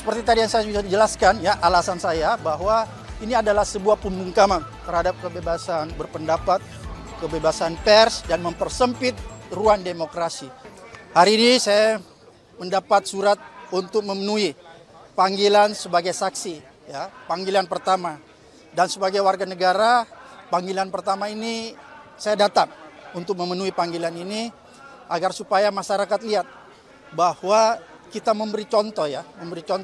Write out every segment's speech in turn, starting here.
seperti tadi yang saya sudah jelaskan ya, alasan saya bahwa ini adalah sebuah pembungkaman terhadap kebebasan berpendapat, kebebasan pers, dan mempersempit ruang demokrasi. Hari ini saya mendapat surat untuk memenuhi panggilan sebagai saksi, ya, panggilan pertama. Dan sebagai warga negara, panggilan pertama ini saya datang untuk memenuhi panggilan ini agar supaya masyarakat lihat bahwa kita memberi contoh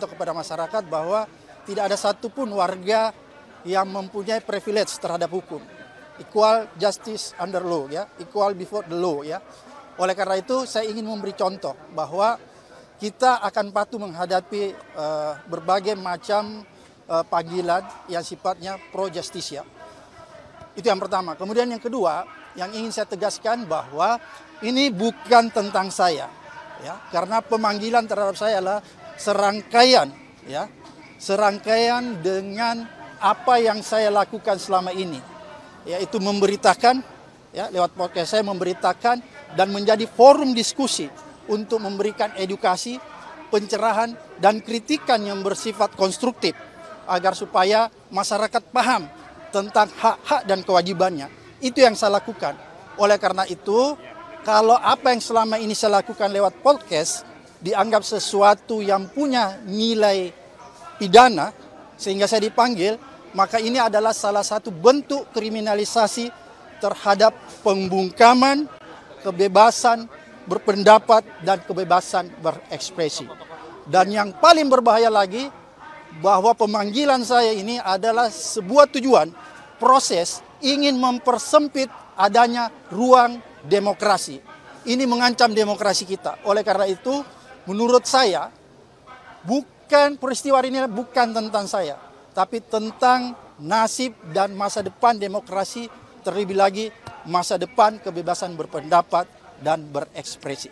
kepada masyarakat bahwa tidak ada satupun warga yang mempunyai privilege terhadap hukum. Equal justice under law, ya, equal before the law, ya. Oleh karena itu saya ingin memberi contoh bahwa kita akan patuh menghadapi berbagai macam panggilan yang sifatnya pro justisia. Itu yang pertama. Kemudian yang kedua, yang ingin saya tegaskan bahwa ini bukan tentang saya, ya, karena pemanggilan terhadap saya adalah serangkaian, ya, serangkaian dengan apa yang saya lakukan selama ini, yaitu memberitakan, ya, lewat podcast saya memberitakan dan menjadi forum diskusi untuk memberikan edukasi, pencerahan, dan kritikan yang bersifat konstruktif agar supaya masyarakat paham tentang hak-hak dan kewajibannya. Itu yang saya lakukan. Oleh karena itu, kalau apa yang selama ini saya lakukan lewat podcast dianggap sesuatu yang punya nilai pidana sehingga saya dipanggil, maka ini adalah salah satu bentuk kriminalisasi terhadap pembungkaman kebebasan berpendapat dan kebebasan berekspresi. Dan yang paling berbahaya lagi, bahwa pemanggilan saya ini adalah sebuah tujuan, proses ingin mempersempit adanya ruang demokrasi. Ini mengancam demokrasi kita. Oleh karena itu, menurut saya, peristiwa ini bukan tentang saya, tapi tentang nasib dan masa depan demokrasi, terlebih lagi masa depan kebebasan berpendapat dan berekspresi.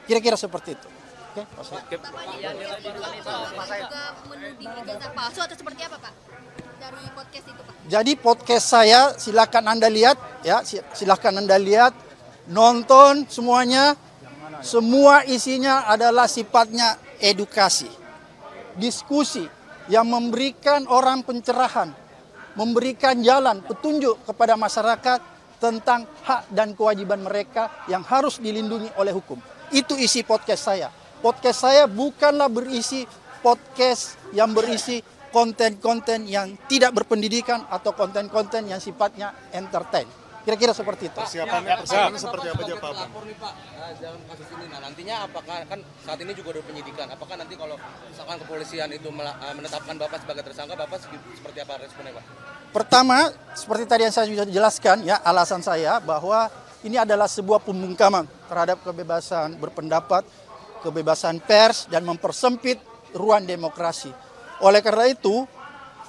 Kira-kira seperti itu. Oke, Bapak juga menuding ijazah palsu atau seperti apa, Pak? Dari podcast itu, Pak. Jadi podcast saya silakan Anda lihat, ya, silakan Anda lihat, nonton semuanya. Semua isinya adalah sifatnya edukasi, diskusi yang memberikan orang pencerahan, memberikan jalan petunjuk kepada masyarakat tentang hak dan kewajiban mereka yang harus dilindungi oleh hukum. Itu isi podcast saya. Podcast saya bukanlah berisi podcast yang berisi konten-konten yang tidak berpendidikan atau konten-konten yang sifatnya entertain. Kira-kira seperti itu. Persiapannya seperti apa aja, Pak? Lapor nih, Pak, dalam kasus ini. Nah, nantinya apakah, kan saat ini juga ada penyidikan, apakah nanti kalau misalkan kepolisian itu menetapkan Bapak sebagai tersangka, Bapak seperti apa responnya, Pak? Pertama, seperti tadi yang saya sudah jelaskan, ya, alasan saya bahwa ini adalah sebuah pembungkaman terhadap kebebasan berpendapat, kebebasan pers, dan mempersempit ruang demokrasi. Oleh karena itu,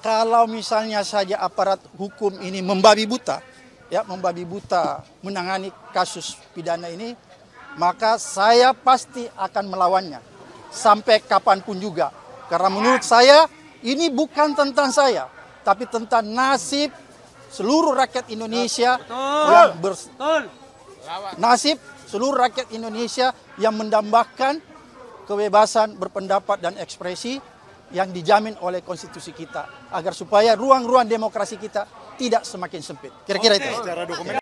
kalau misalnya saja aparat hukum ini membabi buta, ya, membabi buta menangani kasus pidana ini, maka saya pasti akan melawannya sampai kapanpun juga. Karena menurut saya ini bukan tentang saya, tapi tentang nasib seluruh rakyat Indonesia nasib seluruh rakyat Indonesia yang mendambakan kebebasan berpendapat dan ekspresi yang dijamin oleh konstitusi kita, agar supaya ruang-ruang demokrasi kita tidak semakin sempit. Kira-kira itu. Secara dokumen